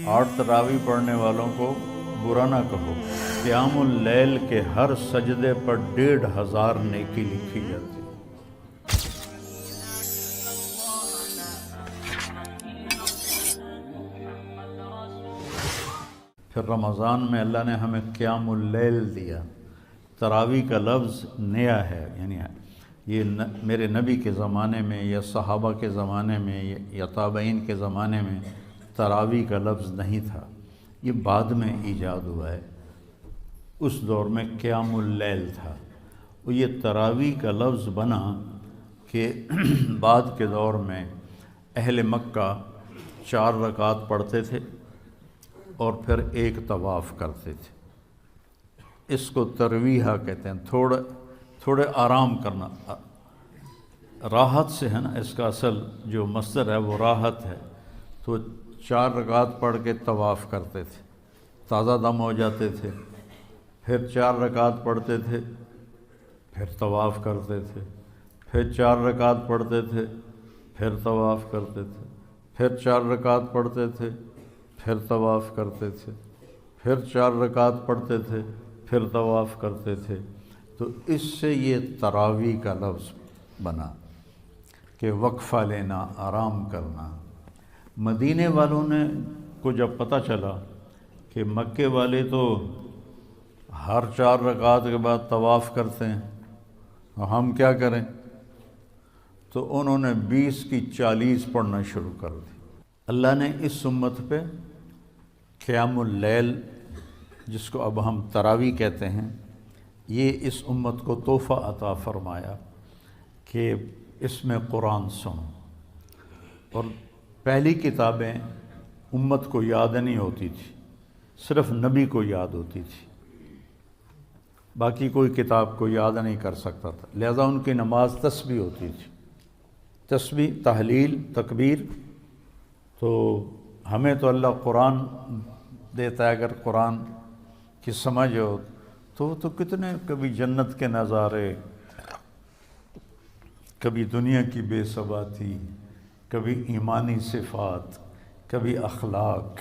8 تراویح پڑھنے والوں کو برا نہ کہو۔ قیام اللیل کے ہر سجدے پر 1500 نیکی لکھی جاتی ہے۔ پھر رمضان میں اللہ نے ہمیں قیام اللیل دیا۔ تراویح کا لفظ نیا ہے، یعنی یہ میرے نبی کے زمانے میں یا صحابہ کے زمانے میں یا تابعین کے زمانے میں تراویح کا لفظ نہیں تھا، یہ بعد میں ایجاد ہوا ہے۔ اس دور میں قیام اللیل تھا، اور یہ تراویح کا لفظ بنا کہ بعد کے دور میں اہل مکہ 4 رکعت پڑھتے تھے اور پھر ایک طواف کرتے تھے۔ اس کو ترویحہ کہتے ہیں، تھوڑے آرام کرنا، راحت سے ہے نا، اس کا اصل جو مصدر ہے وہ راحت ہے۔ تو 4 رکعت پڑھ کے طواف کرتے تھے، تازہ دم ہو جاتے تھے، پھر 4 رکعت پڑھتے تھے، پھر طواف کرتے تھے، پھر 4 رکعت پڑھتے تھے، پھر طواف کرتے تھے، پھر 4 رکعت پڑھتے تھے، پھر طواف کرتے تھے، پھر 4 رکعت پڑھتے تھے، پھر طواف کرتے تھے۔ تو اس سے یہ تراویح کا لفظ بنا کہ وقفہ لینا، آرام کرنا۔ مدینے والوں نے کو جب پتہ چلا کہ مکے والے تو ہر 4 رکعت کے بعد طواف کرتے ہیں، ہم کیا کریں؟ تو انہوں نے 20 کی 40 پڑھنا شروع کر دی۔ اللہ نے اس امت پہ قیام اللیل، جس کو اب ہم تراویح کہتے ہیں، یہ اس امت کو تحفہ عطا فرمایا کہ اس میں قرآن سنو۔ اور پہلی کتابیں امت کو یاد نہیں ہوتی تھی، صرف نبی کو یاد ہوتی تھی، باقی کوئی کتاب کو یاد نہیں کر سکتا تھا، لہذا ان کی نماز تسبیح ہوتی تھی، تسبیح، تحلیل، تکبیر۔ تو ہمیں تو اللہ قرآن دیتا ہے، اگر قرآن کی سمجھ ہو تو کتنے کبھی جنت کے نظارے، کبھی دنیا کی بے ثباتی، کبھی ایمانی صفات، کبھی اخلاق،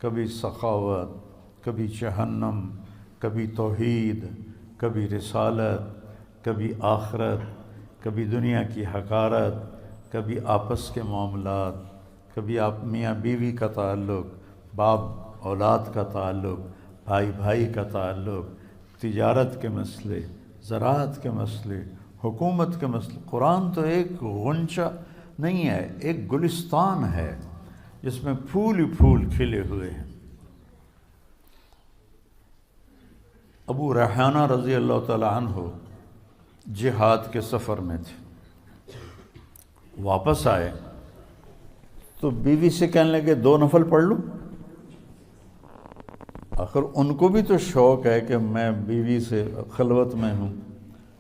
کبھی سخاوت، کبھی جہنم، کبھی توحید، کبھی رسالت، کبھی آخرت، کبھی دنیا کی حقارت، کبھی آپس کے معاملات، کبھی میاں بیوی کا تعلق، باپ اولاد کا تعلق، بھائی بھائی کا تعلق، تجارت کے مسئلے، زراعت کے مسئلے، حکومت کے مسئلے۔ قرآن تو ایک غنچہ نہیں ہے، ایک گلستان ہے جس میں پھول ہی پھول کھلے ہوئے ہیں۔ ابو ریحانہ رضی اللہ تعالیٰ عنہ جہاد کے سفر میں تھے، واپس آئے تو بیوی سے کہنے لگے 2 نفل پڑھ لوں؟ آخر ان کو بھی تو شوق ہے کہ میں بیوی سے خلوت میں ہوں،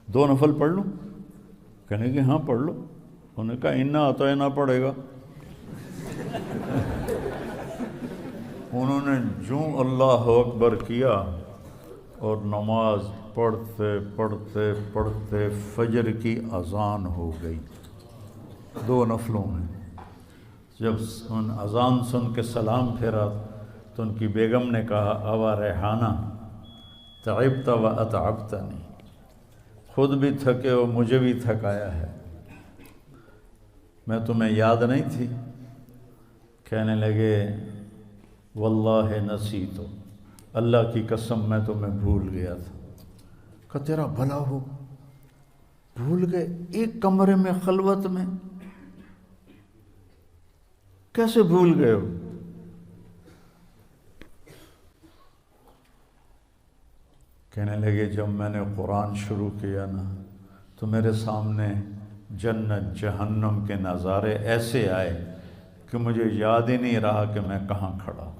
2 نفل پڑھ لوں؟ کہنے کہ ہاں پڑھ لو۔ انہوں نے کہا انا اطعنا پڑھے گا؟ انہوں نے جو اللہ اکبر کیا اور نماز پڑھتے پڑھتے پڑھتے فجر کی اذان ہو گئی 2 نفلوں میں۔ جب ان اذان سن کے سلام پھیرا تو ان کی بیگم نے کہا ابا ریحانہ تعبت و اتعبتنی، خود بھی تھکے ہو، مجھے بھی تھکایا ہے، میں تمہیں یاد نہیں تھی؟ کہنے لگے واللہ نسیت، اللہ کی قسم میں تمہیں بھول گیا تھا۔ کہ تیرا بھلا ہو، بھول گئے؟ ایک کمرے میں خلوت میں کیسے بھول گئے ہو؟ کہنے لگے جب میں نے قرآن شروع کیا نا تو میرے سامنے جنت جہنم کے نظارے ایسے آئے کہ مجھے یاد ہی نہیں رہا کہ میں کہاں کھڑا ہوں،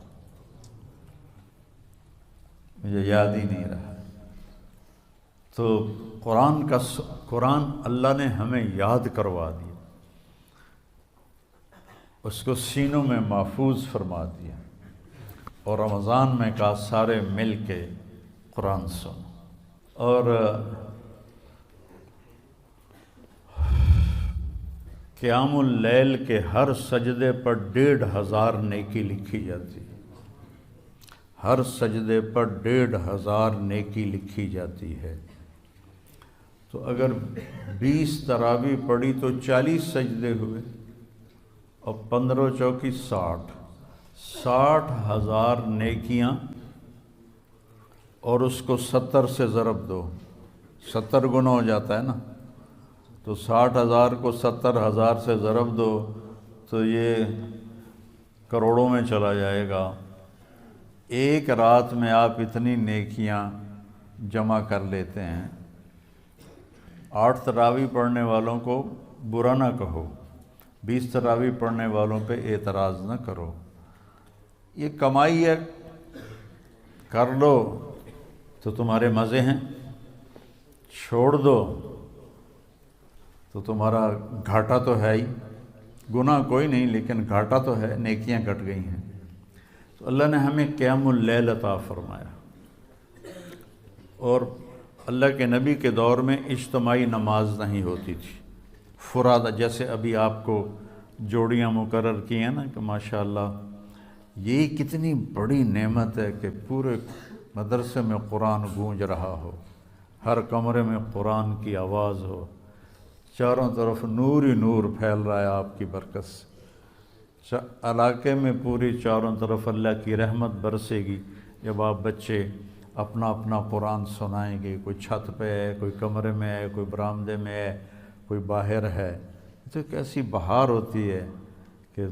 مجھے یاد ہی نہیں رہا۔ تو قرآن اللہ نے ہمیں یاد کروا دیا، اس کو سینوں میں محفوظ فرما دیا، اور رمضان میں کہا سارے مل کے قرآن سنو۔ اور قیام اللیل کے ہر سجدے پر 1500 نیکی لکھی جاتی ہے۔ ہر سجدے پر 1500 نیکی لکھی جاتی ہے۔ تو اگر 20 تراویح پڑھی تو 40 سجدے ہوئے، اور 15 چوکی 60,000 نیکیاں، اور اس کو 70 سے ضرب دو، 70 گنا ہو جاتا ہے نا، تو 60,000 کو 70,000 سے ضرب دو تو یہ کروڑوں میں چلا جائے گا۔ ایک رات میں آپ اتنی نیکیاں جمع کر لیتے ہیں۔ 8 تراویح پڑھنے والوں کو برا نہ کہو، 20 تراویح پڑھنے والوں پہ اعتراض نہ کرو، یہ کمائی ہے، کر لو تو تمہارے مزے ہیں، چھوڑ دو تو تمہارا گھاٹا تو ہے ہی، گناہ کوئی نہیں لیکن گھاٹا تو ہے، نیکیاں کٹ گئی ہیں۔ تو اللہ نے ہمیں قیام اللیل عطا فرمایا، اور اللہ کے نبی کے دور میں اجتماعی نماز نہیں ہوتی تھی، فرادہ، جیسے ابھی آپ کو جوڑیاں مقرر کی ہیں نا کہ ماشاءاللہ یہ کتنی بڑی نعمت ہے کہ پورے مدرسے میں قرآن گونج رہا ہو، ہر کمرے میں قرآن کی آواز ہو، چاروں طرف نور ہی نور پھیل رہا ہے آپ کی برکت سے، علاقے میں پوری چاروں طرف اللہ کی رحمت برسے گی جب آپ بچے اپنا اپنا قرآن سنائیں گے، کوئی چھت پہ ہے، کوئی کمرے میں ہے، کوئی برآمدے میں ہے، کوئی باہر ہے، تو کیسی بہار ہوتی ہے کہ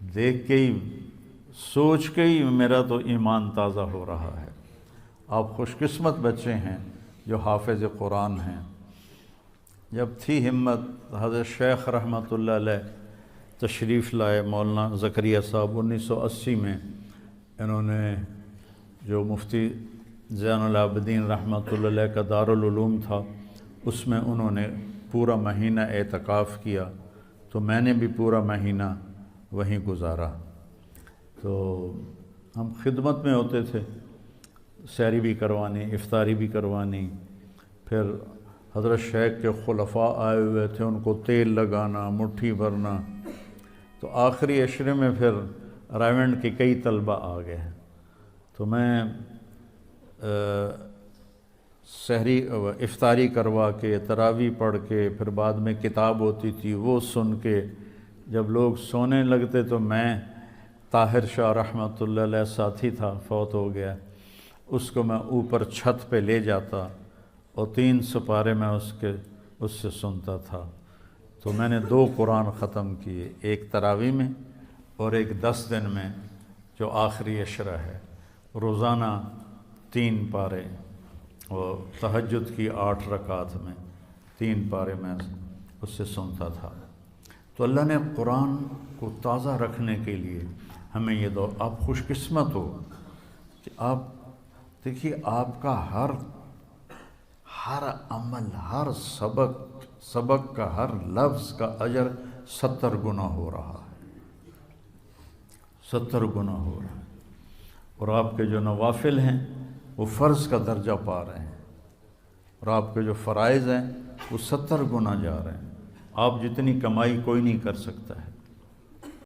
دیکھ کے ہی، سوچ کے ہی میرا تو ایمان تازہ ہو رہا ہے۔ آپ خوش قسمت بچے ہیں جو حافظ قرآن ہیں۔ جب تھی ہمت، حضرت شیخ رحمۃ اللہ علیہ تشریف لائے، مولانا زکریا صاحب 1980 میں، انہوں نے جو مفتی زین العابدین رحمۃ اللہ علیہ کا دارالعلوم تھا، اس میں انہوں نے پورا مہینہ اعتکاف کیا، تو میں نے بھی پورا مہینہ وہیں گزارا۔ تو ہم خدمت میں ہوتے تھے، سحری بھی کروانی، افطاری بھی کوانی، پھر حضرت شیخ کے خلفاء آئے ہوئے تھے، ان کو تیل لگانا، مٹھی بھرنا، تو آخری عشرے میں پھر رائیونڈ کے کئی طلبہ آ گئے، تو میں سحری افطاری کروا کے، تراویح پڑھ کے، پھر بعد میں کتاب ہوتی تھی وہ سن کے، جب لوگ سونے لگتے تو میں، طاہر شاہ رحمۃ اللہ علیہ ساتھی تھا، فوت ہو گیا، اس کو میں اوپر چھت پہ لے جاتا اور 3 سپارے میں اس سے سنتا تھا۔ تو میں نے 2 قرآن ختم کیے، ایک تراویح میں اور ایک 10 دن میں جو آخری عشرہ ہے، روزانہ 3 پارے، اور تہجد کی 8 رکعات میں 3 پارے میں اس سے سنتا تھا۔ تو اللہ نے قرآن کو تازہ رکھنے کے لیے ہمیں یہ دو، آپ خوش قسمت ہو کہ آپ دیکھیے آپ کا ہر عمل، ہر سبق کا ہر لفظ کا اجر 70 گنا ہو رہا ہے، 70 گنا ہو رہا ہے، اور آپ کے جو نوافل ہیں وہ فرض کا درجہ پا رہے ہیں، اور آپ کے جو فرائض ہیں وہ 70 گنا جا رہے ہیں۔ آپ جتنی کمائی کوئی نہیں کر سکتا ہے،